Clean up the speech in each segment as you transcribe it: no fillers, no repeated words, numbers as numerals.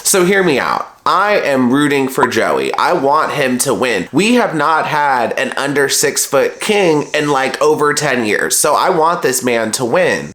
So hear me out. I am rooting for Joey. I want him to win. We have not had an under 6 foot king in like over 10 years. So I want this man to win.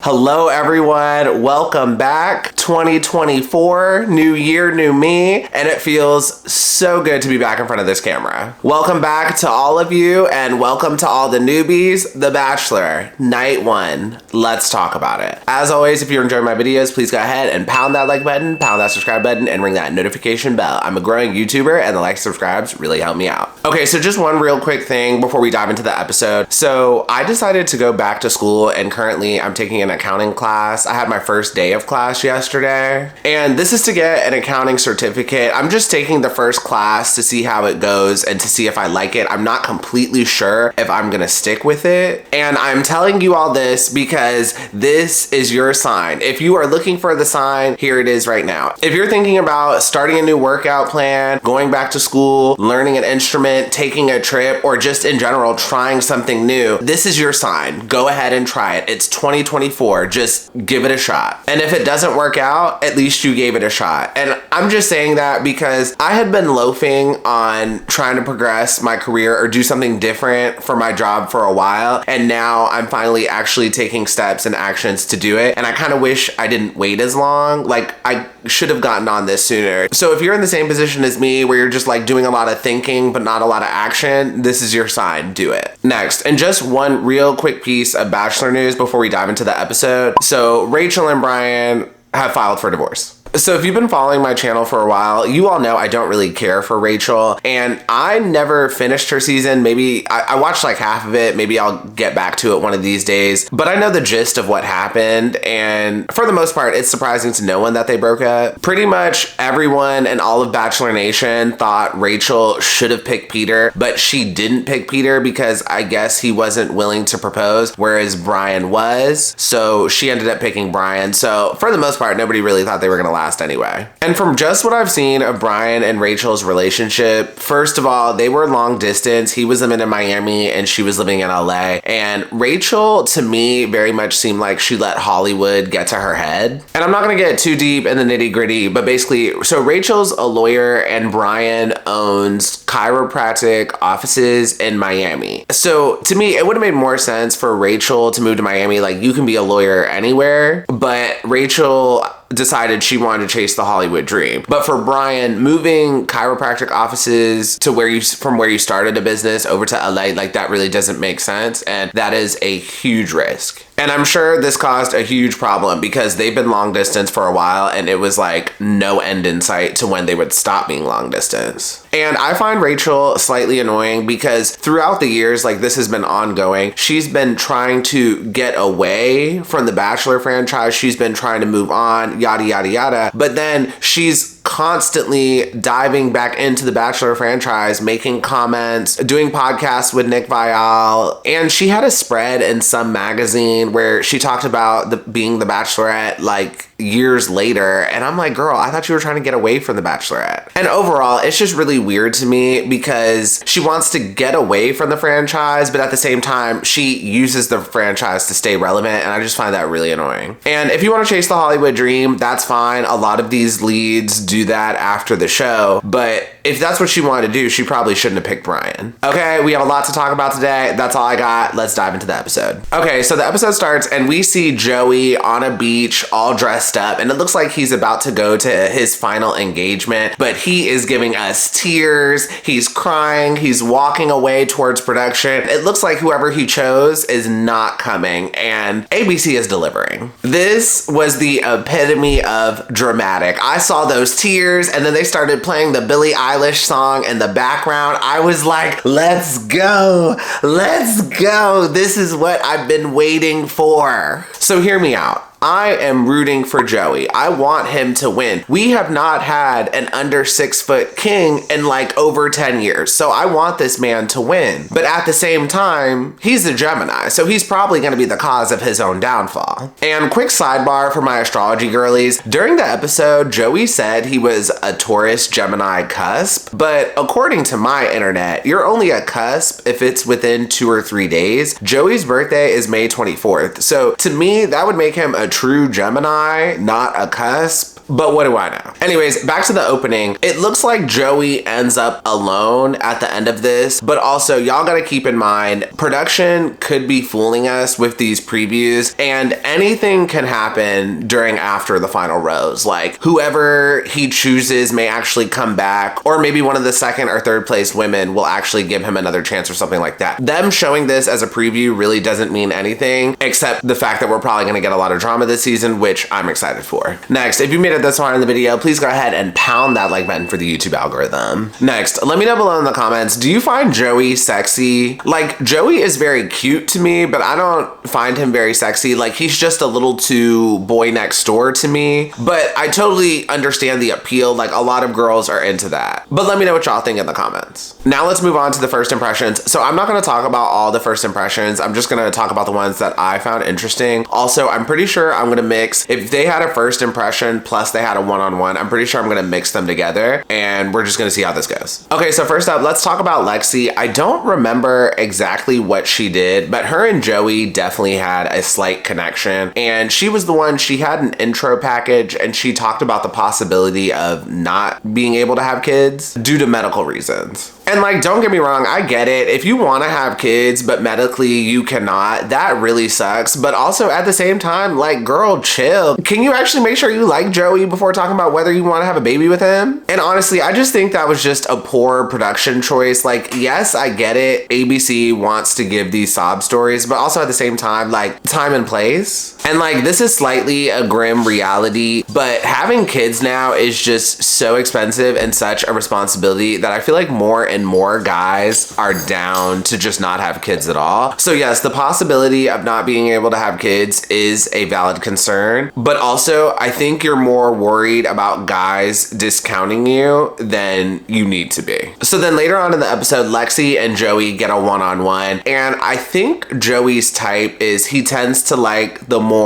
Hello everyone, welcome back. 2024, new year, new me, and it feels so good to be back in front of this camera. Welcome back to all of you and welcome to all the newbies, The Bachelor, night 1. Let's talk about it. As always, if you're enjoying my videos, please go ahead and pound that like button, pound that subscribe button, and ring that notification bell. I'm a growing YouTuber and the likes and subscribes really help me out. Okay, so just one real quick thing before we dive into the episode. So I decided to go back to school and currently I'm taking an accounting class. I had my first day of class yesterday and this is to get an accounting certificate. I'm just taking the first class to see how it goes and to see if I like it. I'm not completely sure if I'm gonna stick with it, and I'm telling you all this because this is your sign. If you are looking for the sign, here it is right now. If you're thinking about starting a new workout plan, going back to school, learning an instrument, taking a trip, or just in general trying something new, this is your sign. Go ahead and try it. It's 2024. Just give it a shot. And if it doesn't work out, at least you gave it a shot. And I'm just saying that because I had been loafing on trying to progress my career or do something different for my job for a while. And now I'm finally actually taking steps and actions to do it. And I kind of wish I didn't wait as long. Like I should have gotten on this sooner. So if you're in the same position as me where you're just like doing a lot of thinking but not a lot of action, this is your sign. Do it. Next, and just one real quick piece of Bachelor news before we dive into the episode. So Rachel and Brian have filed for divorce. So if you've been following my channel for a while, you all know I don't really care for Rachel, and I never finished her season. Maybe I watched like half of it. Maybe I'll get back to it one of these days, but I know the gist of what happened, and for the most part, it's surprising to no one that they broke up. Pretty much everyone and all of Bachelor Nation thought Rachel should have picked Peter, but she didn't pick Peter because I guess he wasn't willing to propose, whereas Brian was. So she ended up picking Brian. So for the most part, nobody really thought they were gonna last anyway. And from just what I've seen of Brian and Rachel's relationship, first of all, they were long distance. He was living in Miami and she was living in LA. And Rachel, to me, very much seemed like she let Hollywood get to her head. And I'm not gonna get too deep in the nitty gritty, but basically, so Rachel's a lawyer and Brian owns chiropractic offices in Miami. So to me, it would have made more sense for Rachel to move to Miami. Like, you can be a lawyer anywhere, but Rachel decided she wanted to chase the Hollywood dream. But for Brian, moving chiropractic offices to from where you started a business over to LA, like that really doesn't make sense. And that is a huge risk. And I'm sure this caused a huge problem because they've been long distance for a while and it was like no end in sight to when they would stop being long distance. And I find Rachel slightly annoying because throughout the years, like this has been ongoing, she's been trying to get away from the Bachelor franchise. She's been trying to move on, yada, yada, yada. But then she's constantly diving back into the Bachelor franchise, making comments, doing podcasts with Nick Viall. And she had a spread in some magazine where she talked about being the Bachelorette like years later. And I'm like, girl, I thought you were trying to get away from the Bachelorette. And overall, it's just really weird to me because she wants to get away from the franchise, but at the same time, she uses the franchise to stay relevant. And I just find that really annoying. And if you want to chase the Hollywood dream, that's fine. A lot of these leads do that after the show, but if that's what she wanted to do, she probably shouldn't have picked Brian. Okay, we have a lot to talk about today. That's all I got. Let's dive into the episode. Okay, so the episode starts and we see Joey on a beach all dressed up, and it looks like he's about to go to his final engagement, but he is giving us tears. He's crying. He's walking away towards production. It looks like whoever he chose is not coming, and ABC is delivering. This was the epitome of dramatic. I saw those tears, and then they started playing the Billie Eilish song in the background. I was like, let's go. Let's go. This is what I've been waiting for. So hear me out. I am rooting for Joey. I want him to win. We have not had an under 6 foot king in like over 10 years. So I want this man to win. But at the same time, he's a Gemini. So he's probably going to be the cause of his own downfall. And quick sidebar for my astrology girlies. During the episode, Joey said he was a Taurus Gemini cusp. But according to my internet, you're only a cusp if it's within 2 or 3 days. Joey's birthday is May 24th. So to me, that would make him a true Gemini, not a cusp. But what do I know? Anyways, back to the opening. It looks like Joey ends up alone at the end of this, but also y'all gotta keep in mind, production could be fooling us with these previews, and anything can happen during after the final rose. Like whoever he chooses may actually come back, or maybe one of the second or third place women will actually give him another chance or something like that. Them showing this as a preview really doesn't mean anything, except the fact that we're probably gonna get a lot of drama this season, which I'm excited for. Next, if you made it this far in the video, please go ahead and pound that like button for the YouTube algorithm. Next, let me know below in the comments, do you find Joey sexy? Like, Joey is very cute to me, but I don't find him very sexy. Like, he's just a little too boy next door to me, but I totally understand the appeal. Like, a lot of girls are into that. But let me know what y'all think in the comments. Now let's move on to the first impressions. So I'm not gonna talk about all the first impressions. I'm just gonna talk about the ones that I found interesting. Also, I'm pretty sure I'm gonna mix, if they had a first impression plus they had a one-on-one, I'm pretty sure I'm gonna mix them together and we're just gonna see how this goes. Okay, so first up, let's talk about Lexi. I don't remember exactly what she did, but her and Joey definitely had a slight connection, and she was the one, she had an intro package and she talked about the possibility of not being able to have kids due to medical reasons. And like, don't get me wrong, I get it. If you want to have kids, but medically you cannot, that really sucks. But also at the same time, like, girl, chill. Can you actually make sure you like Joey before talking about whether you want to have a baby with him? And honestly, I just think that was just a poor production choice. Like, yes, I get it. ABC wants to give these sob stories, but also at the same time, like, time and place. And like, this is slightly a grim reality, but having kids now is just so expensive and such a responsibility that I feel like more and more guys are down to just not have kids at all. So yes, the possibility of not being able to have kids is a valid concern, but also I think you're more worried about guys discounting you than you need to be. So then later on in the episode, Lexi and Joey get a one-on-one, and I think Joey's type is he tends to like the more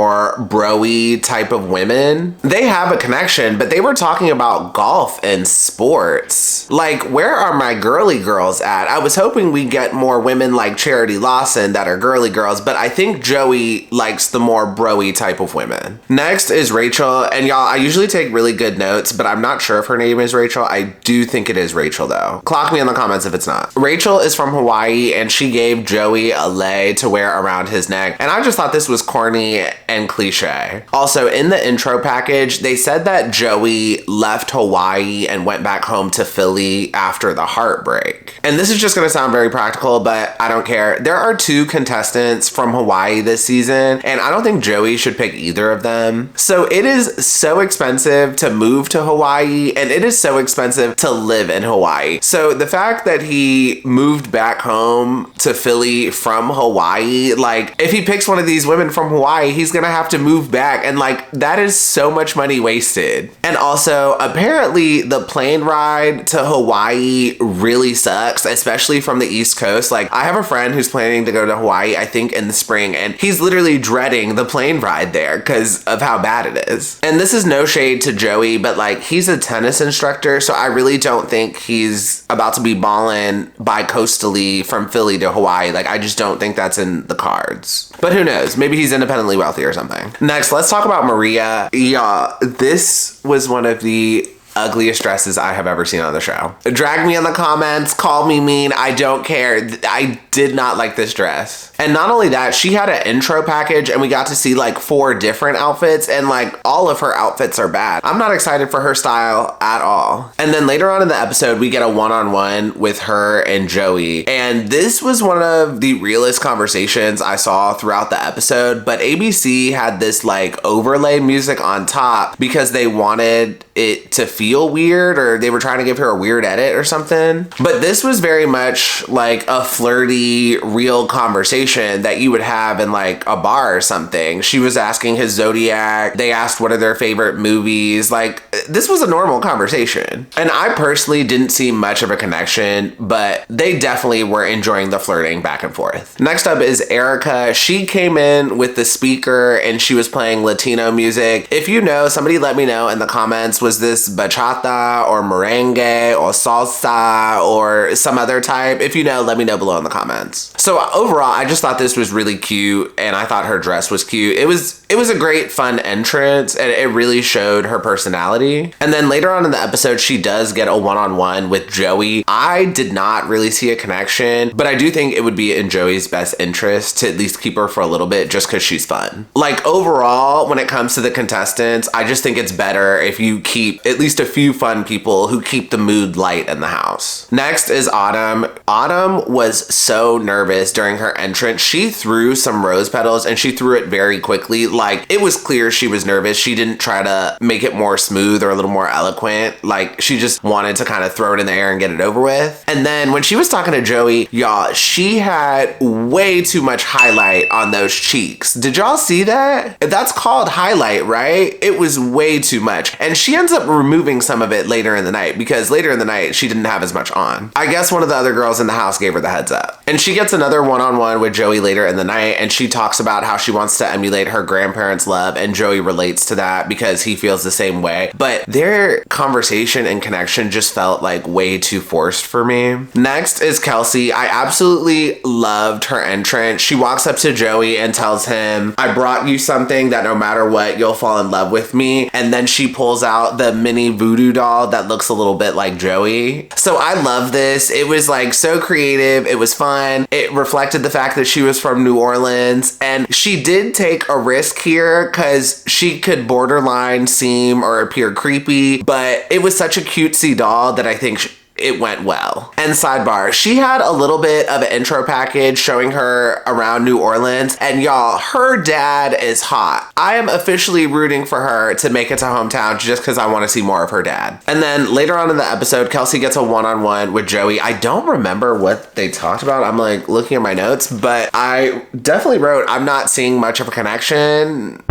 bro-y type of women. They have a connection, but they were talking about golf and sports. Like, where are my girly girls at? I was hoping we get more women like Charity Lawson that are girly girls, but I think Joey likes the more bro-y type of women. Next is Rachel, and y'all, I usually take really good notes, but I'm not sure if her name is Rachel. I do think it is Rachel though. Clock me in the comments if it's not. Rachel is from Hawaii, and she gave Joey a lei to wear around his neck, and I just thought this was corny and cliche. Also, in the intro package, they said that Joey left Hawaii and went back home to Philly after the heartbreak. And this is just gonna sound very practical, but I don't care. There are 2 contestants from Hawaii this season, and I don't think Joey should pick either of them. So it is so expensive to move to Hawaii, and it is so expensive to live in Hawaii. So the fact that he moved back home to Philly from Hawaii, like, if he picks one of these women from Hawaii, he's gonna have to move back, and like, that is so much money wasted. And also, apparently the plane ride to Hawaii really sucks, especially from the East Coast. Like, I have a friend who's planning to go to Hawaii, I think in the spring, and he's literally dreading the plane ride there because of how bad it is. And this is no shade to Joey, but like, he's a tennis instructor, so I really don't think he's about to be balling bi-coastally from Philly to Hawaii. Like, I just don't think that's in the cards. But who knows? Maybe he's independently wealthy or something. Next, let's talk about Maria. Yeah, this was one of the ugliest dresses I have ever seen on the show. Drag me in the comments, call me mean, I don't care. I did not like this dress. And not only that, she had an intro package and we got to see like 4 different outfits, and like all of her outfits are bad. I'm not excited for her style at all. And then later on in the episode, we get a one-on-one with her and Joey. And this was one of the realest conversations I saw throughout the episode, but ABC had this like overlay music on top because they wanted it to feel feel weird, or they were trying to give her a weird edit or something. But this was very much like a flirty, real conversation that you would have in like a bar or something. She was asking his zodiac. They asked what are their favorite movies. Like, this was a normal conversation. And I personally didn't see much of a connection, but they definitely were enjoying the flirting back and forth. Next up is Erica. She came in with the speaker and she was playing Latino music. If you know, somebody let me know in the comments, was this bachata or merengue or salsa or some other type? If you know, let me know below in the comments. So overall, I just thought this was really cute, and I thought her dress was cute. It was a great fun entrance, and it really showed her personality. And then later on in the episode, she does get a one-on-one with Joey. I did not really see a connection, but I do think it would be in Joey's best interest to at least keep her for a little bit just because she's fun. Like, overall, when it comes to the contestants, I just think it's better if you keep at least a few fun people who keep the mood light in the house. Next is Autumn. Autumn was so nervous during her entrance. She threw some rose petals and she threw it very quickly. Like, it was clear she was nervous. She didn't try to make it more smooth or a little more eloquent. Like, she just wanted to kind of throw it in the air and get it over with. And then when she was talking to Joey, y'all, she had way too much highlight on those cheeks. Did y'all see that? That's called highlight, right? It was way too much. And she ends up removing some of it later in the night because later in the night, she didn't have as much on. I guess one of the other girls in the house gave her the heads up. And she gets another one-on-one with Joey later in the night, and she talks about how she wants to emulate her grandparents' love, and Joey relates to that because he feels the same way. But their conversation and connection just felt like way too forced for me. Next is Kelsey. I absolutely loved her entrance. She walks up to Joey and tells him, I brought you something that no matter what, you'll fall in love with me. And then she pulls out the mini voodoo doll that looks a little bit like Joey. So I love this. It was like so creative. It was fun. It reflected the fact that she was from New Orleans, and she did take a risk here because she could borderline seem or appear creepy, but it was such a cutesy doll that I think it went well. And sidebar, she had a little bit of an intro package showing her around New Orleans, and y'all, her dad is hot. I am officially rooting for her to make it to hometown just because I want to see more of her dad. And then later on in the episode, Kelsey gets a one-on-one with Joey. I don't remember what they talked about. I'm like looking at my notes, but I definitely wrote, I'm not seeing much of a connection.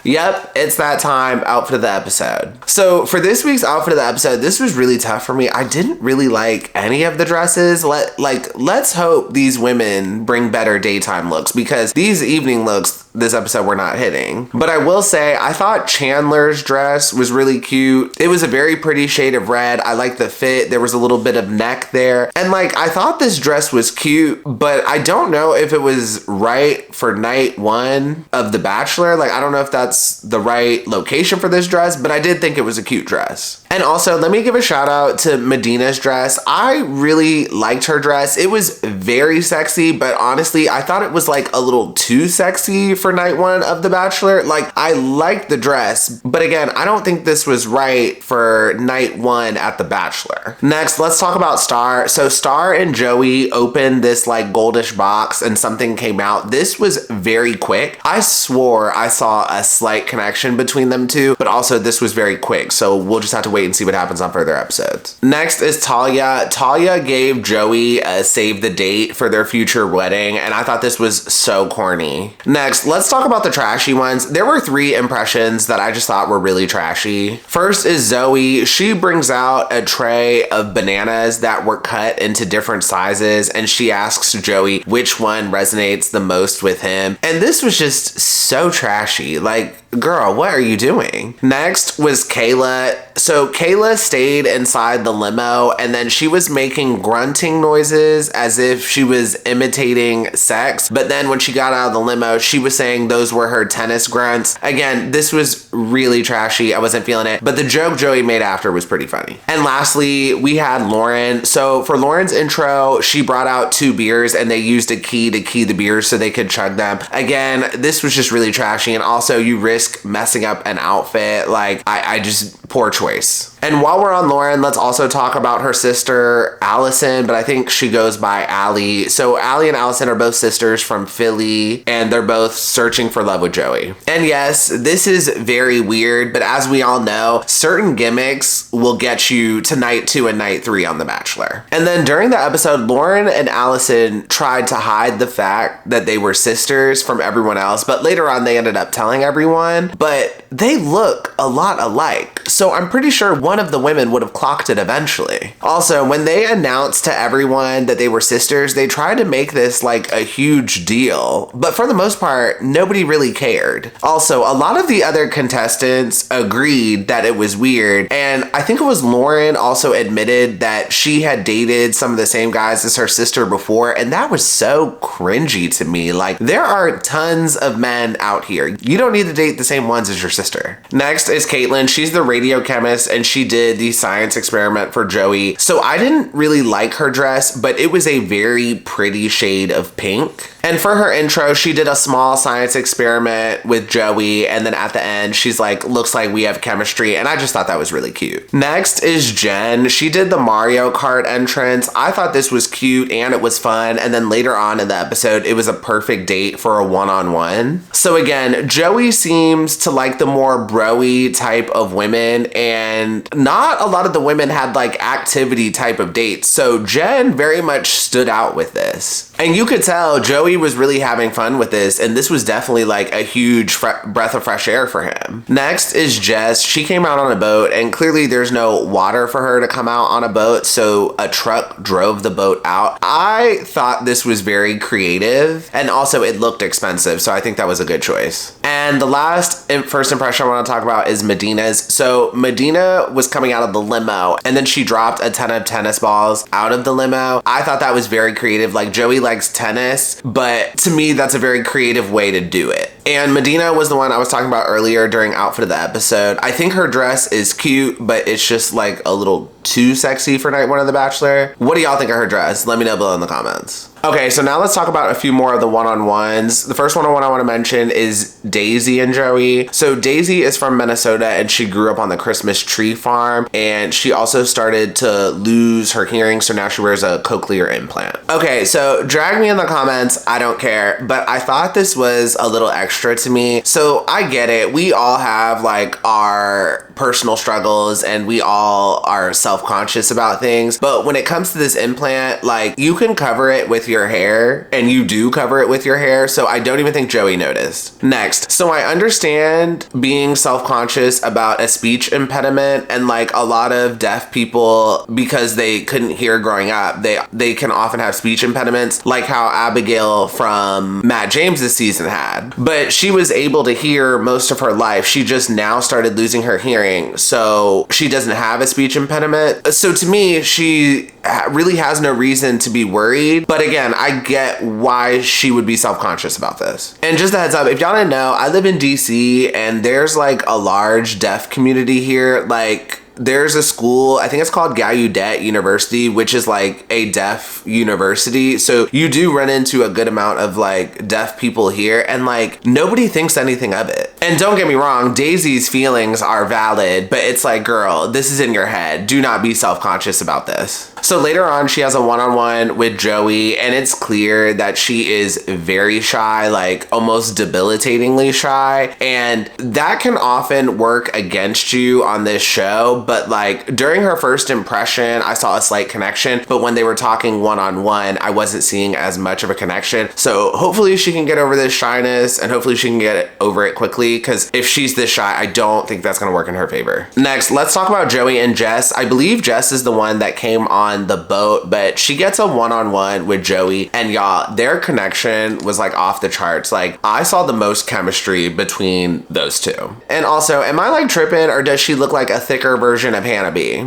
Yep, it's that time, outfit of the episode. So for this week's outfit of the episode, this was really tough for me. I didn't really like any of the dresses. Let's hope these women bring better daytime looks, because these evening looks this episode were not hitting. But I will say, I thought Chandler's dress was really cute. It was a very pretty shade of red. I liked the fit. There was a little bit of neck there. And like, I thought this dress was cute, but I don't know if it was right for night one of The Bachelor. Like, I don't know if that's the right location for this dress, but I did think it was a cute dress. And also, let me give a shout out to Medina's dress. I really liked her dress. It was very sexy, but honestly, I thought it was like a little too sexy for night one of The Bachelor. Like, I liked the dress, but again, I don't think this was right for night one at The Bachelor. Next, let's talk about Star. So Star and Joey opened this like goldish box and something came out. This was very quick. I swore I saw a slight connection between them two, but also this was very quick. So we'll just have to wait and see what happens on further episodes. Next is Talia. Talia gave Joey a save the date for their future wedding, and I thought this was so corny. Next, let's talk about the trashy ones. There were 3 impressions that I just thought were really trashy. First is Zoe. She brings out a tray of bananas that were cut into different sizes, and she asks Joey which one resonates the most with him. And this was just so trashy. Like, girl, what are you doing? Next was Kayla. So Kayla stayed inside the limo, and then she was making grunting noises as if she was imitating sex. But then when she got out of the limo, she was saying those were her tennis grunts. Again, this was really trashy. I wasn't feeling it, but the joke Joey made after was pretty funny. And lastly, we had Lauren. So for Lauren's intro, she brought out 2 beers and they used a key to key the beers so they could chug them. Again, this was just really trashy, and also you risk messing up an outfit. Like, I just poor choice. And while we're on Lauren, let's also talk about her sister, Allison, but I think she goes by Allie. So Allie and Allison are both sisters from Philly, and they're both searching for love with Joey. And yes, this is very weird, but as we all know, certain gimmicks will get you to night 2 and night 3 on The Bachelor. And then during the episode, Lauren and Allison tried to hide the fact that they were sisters from everyone else, but later on they ended up telling everyone, but they look a lot alike. So I'm pretty sure one of the women would have clocked it eventually. Also, when they announced to everyone that they were sisters, they tried to make this like a huge deal, but for the most part, nobody really cared. Also, a lot of the other contestants agreed that it was weird, and I think it was Lauren also admitted that she had dated some of the same guys as her sister before, and that was so cringy to me. Like, there are tons of men out here. You don't need to date the same ones as your sister. Next is Caitlin. She's the radio chemist, and she did the science experiment for Joey. So I didn't really like her dress, but it was a very pretty shade of pink. And for her intro, she did a small science experiment with Joey, and then at the end, she's like, looks like we have chemistry, and I just thought that was really cute. Next is Jen. She did the Mario Kart entrance. I thought this was cute and it was fun, and then later on in the episode, it was a perfect date for a one-on-one. So again, Joey seems to like the more bro-y type of women, and not a lot of the women had like activity type of dates. So Jen very much stood out with this. And you could tell Joey was really having fun with this, and this was definitely like a huge breath of fresh air for him. Next is Jess. She came out on a boat, and clearly there's no water for her to come out on a boat, so a truck drove the boat out. I thought this was very creative, and also it looked expensive, so I think that was a good choice. And the last first impression I want to talk about is Medina's. So Medina was coming out of the limo, and then she dropped a ton of tennis balls out of the limo. I thought that was very creative. Like, Joey likes tennis, but to me, that's a very creative way to do it. And Medina was the one I was talking about earlier during outfit of the episode. I think her dress is cute, but it's just like a little too sexy for night 1 of The Bachelor. What do y'all think of her dress? Let me know below in the comments. Okay, so now let's talk about a few more of the one-on-ones. The first one-on-one I want to mention is Daisy and Joey. So Daisy is from Minnesota, and she grew up on the Christmas tree farm, and she also started to lose her hearing, so now she wears a cochlear implant. Okay, so drag me in the comments, I don't care, but I thought this was a little extra to me. So I get it, we all have like our personal struggles, and we all are self-conscious about things, but when it comes to this implant, like, you can cover it with your hair, and you do cover it with your hair, so I don't even think Joey noticed. Next, so I understand being self-conscious about a speech impediment, and like a lot of deaf people, because they couldn't hear growing up, they can often have speech impediments, like how Abigail from Matt James's season had, but she was able to hear most of her life. She just now started losing her hearing, so she doesn't have a speech impediment. So to me, she really has no reason to be worried, but again, I get why she would be self-conscious about this. And just a heads up, if y'all didn't know, I live in DC, and there's like a large deaf community here. Like, there's a school, I think it's called Gallaudet University, which is like a deaf university. So you do run into a good amount of like deaf people here, and like nobody thinks anything of it. And don't get me wrong, Daisy's feelings are valid, but it's like, girl, this is in your head. Do not be self-conscious about this. So later on, she has a one-on-one with Joey, and it's clear that she is very shy, like almost debilitatingly shy. And that can often work against you on this show. But like during her first impression, I saw a slight connection, but when they were talking one-on-one, I wasn't seeing as much of a connection. So hopefully she can get over this shyness, and hopefully she can get over it quickly, because if she's this shy, I don't think that's gonna work in her favor. Next, let's talk about Joey and Jess. I believe Jess is the one that came on the boat, but she gets a one-on-one with Joey, and y'all, their connection was like off the charts. Like, I saw the most chemistry between those two. And also, am I like tripping, or does she look like a thicker version of Hannah B?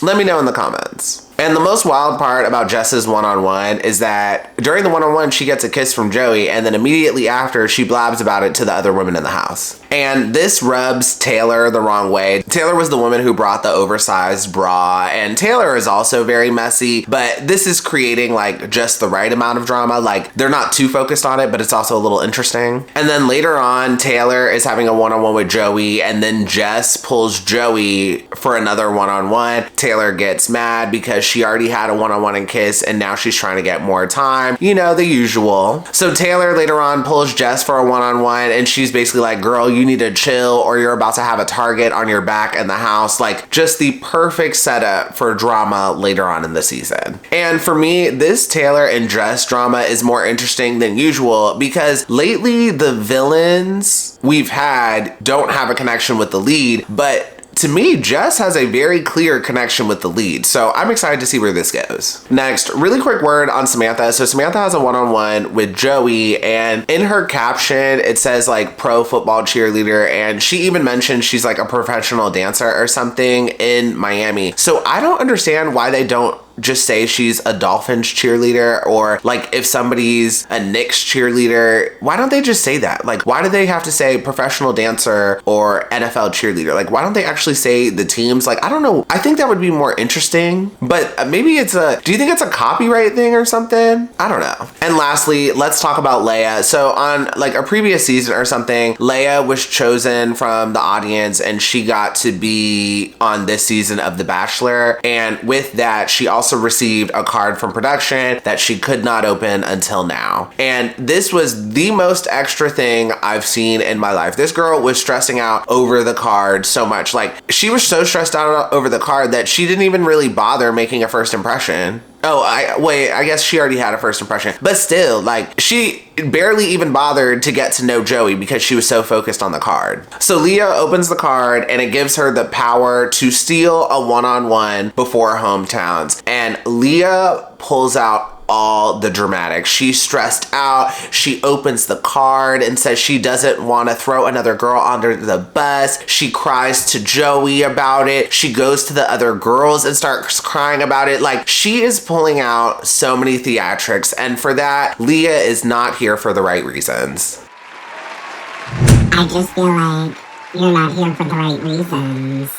Let me know in the comments. And the most wild part about Jess's one-on-one is that during the one-on-one, she gets a kiss from Joey, and then immediately after, she blabs about it to the other women in the house. And this rubs Taylor the wrong way. Taylor was the woman who brought the oversized bra, and Taylor is also very messy, but this is creating like just the right amount of drama. Like they're not too focused on it, but it's also a little interesting. And then later on, Taylor is having a one-on-one with Joey, and then Jess pulls Joey for another one-on-one. Taylor gets mad because she already had a one-on-one and kiss, and now she's trying to get more time. You know, the usual. So Taylor later on pulls Jess for a one-on-one, and she's basically like, girl, you need to chill or you're about to have a target on your back in the house. Like just the perfect setup for drama later on in the season. And for me, this Taylor and Jess drama is more interesting than usual because lately the villains we've had don't have a connection with the lead, but to me, Jess has a very clear connection with the lead, so I'm excited to see where this goes. Next, really quick word on Samantha. So Samantha has a one-on-one with Joey, and in her caption, it says like pro football cheerleader, and she even mentioned she's like a professional dancer or something in Miami. So I don't understand why they don't just say she's a Dolphins cheerleader, or like if somebody's a Knicks cheerleader, why don't they just say that? Like, why do they have to say professional dancer or NFL cheerleader? Like, why don't they actually say the teams? Like, I don't know. I think that would be more interesting, but maybe do you think it's a copyright thing or something? I don't know. And lastly, let's talk about Leia. So on like a previous season or something, Leia was chosen from the audience and she got to be on this season of The Bachelor. And with that, she also received a card from production that she could not open until now. And this was the most extra thing I've seen in my life. This girl was stressing out over the card so much. Like she was so stressed out over the card that she didn't even really bother making a first impression. Oh, I guess she already had a first impression. But still, like, she barely even bothered to get to know Joey because she was so focused on the card. So Leah opens the card and it gives her the power to steal a one-on-one before hometowns. And Leah pulls out all the dramatics. She's stressed out. She opens the card and says she doesn't want to throw another girl under the bus. She cries to Joey about it. She goes to the other girls and starts crying about it. Like, she is pulling out so many theatrics, and for that, Leah is not here for the right reasons. I just feel like you're not here for the right reasons.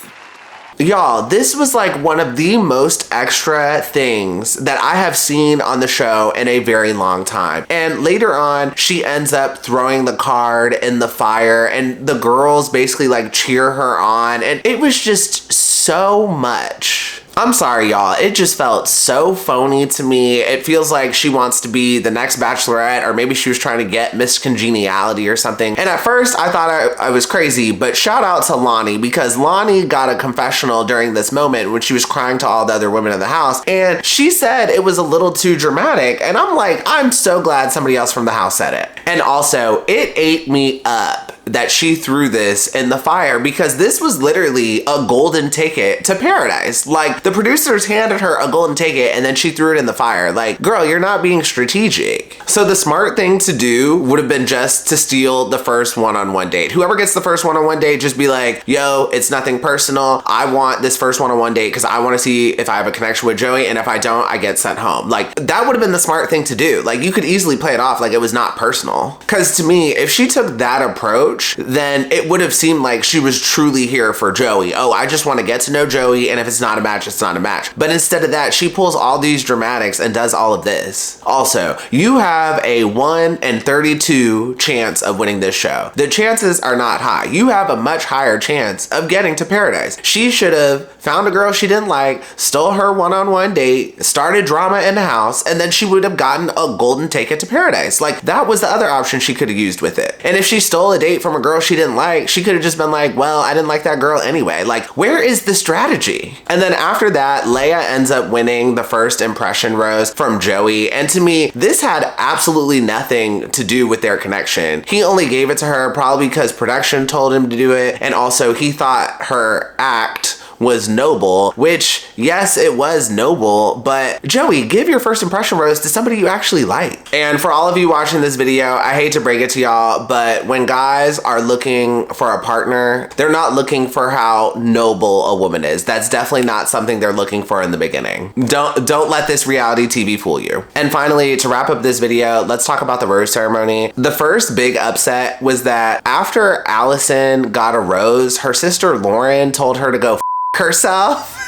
Y'all, this was like one of the most extra things that I have seen on the show in a very long time. And later on, she ends up throwing the card in the fire and the girls basically like cheer her on. And it was just so much. I'm sorry, y'all. It just felt so phony to me. It feels like she wants to be the next Bachelorette, or maybe she was trying to get Miss Congeniality or something. And at first, I thought I was crazy, but shout out to Lonnie, because Lonnie got a confessional during this moment when she was crying to all the other women in the house, and she said it was a little too dramatic, and I'm like, I'm so glad somebody else from the house said it. And also, it ate me up that she threw this in the fire, because this was literally a golden ticket to paradise. Like, the producers handed her a golden ticket and then she threw it in the fire. Like, girl, you're not being strategic. So the smart thing to do would have been just to steal the first one-on-one date. Whoever gets the first one-on-one date, just be like, yo, it's nothing personal. I want this first one-on-one date because I want to see if I have a connection with Joey, and if I don't, I get sent home. Like, that would have been the smart thing to do. Like, you could easily play it off like it was not personal. Because to me, if she took that approach, then it would have seemed like she was truly here for Joey. Oh, I just want to get to know Joey, and if it's not a match, it's not a match. But instead of that, she pulls all these dramatics and does all of this. Also, you have a 1 in 32 chance of winning this show. The chances are not high. You have a much higher chance of getting to paradise. She should have found a girl she didn't like, stole her one-on-one date, started drama in the house, and then she would have gotten a golden ticket to paradise. Like, that was the other option she could have used with it. And if she stole a date from a girl she didn't like, she could have just been like, well, I didn't like that girl anyway. Like, where is the strategy? And then after that, Leia ends up winning the first impression rose from Joey. And to me, this had absolutely nothing to do with their connection. He only gave it to her probably because production told him to do it. And also he thought her act was noble, which, yes, it was noble, but Joey, give your first impression rose to somebody you actually like. And for all of you watching this video, I hate to break it to y'all, but when guys are looking for a partner, they're not looking for how noble a woman is. That's definitely not something they're looking for in the beginning. Don't let this reality TV fool you. And finally, to wrap up this video, let's talk about the rose ceremony. The first big upset was that after Allison got a rose, her sister Lauren told her to go herself.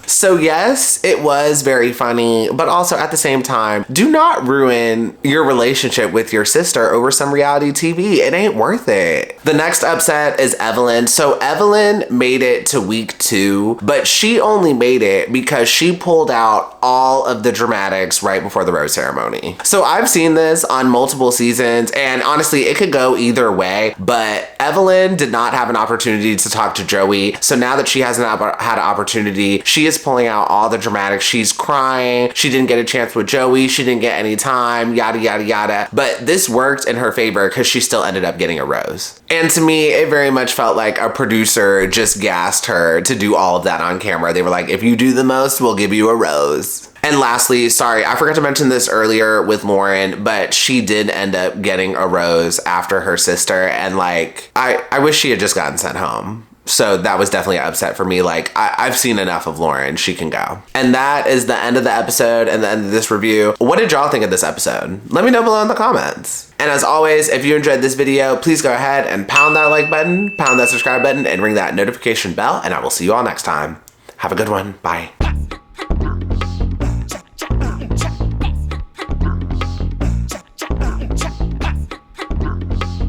So yes, it was very funny, but also at the same time, do not ruin your relationship with your sister over some reality TV. It ain't worth it. The next upset is Evelyn. So Evelyn made it to week 2, but she only made it because she pulled out all of the dramatics right before the rose ceremony. So I've seen this on multiple seasons, and honestly, it could go either way, but Evelyn did not have an opportunity to talk to Joey. So now that she hasn't had an opportunity, she is pulling out all the dramatics. She's crying. She didn't get a chance with Joey. She didn't get any time, yada, yada, yada. But this worked in her favor because she still ended up getting a rose. And to me, it very much felt like a producer just gassed her to do all of that on camera. They were like, if you do the most, we'll give you a rose. And lastly, sorry, I forgot to mention this earlier with Lauren, but she did end up getting a rose after her sister. And like, I wish she had just gotten sent home. So that was definitely an upset for me. Like, I've seen enough of Lauren. She can go. And that is the end of the episode and the end of this review. What did y'all think of this episode? Let me know below in the comments. And as always, if you enjoyed this video, please go ahead and pound that like button, pound that subscribe button, and ring that notification bell. And I will see you all next time. Have a good one. Bye.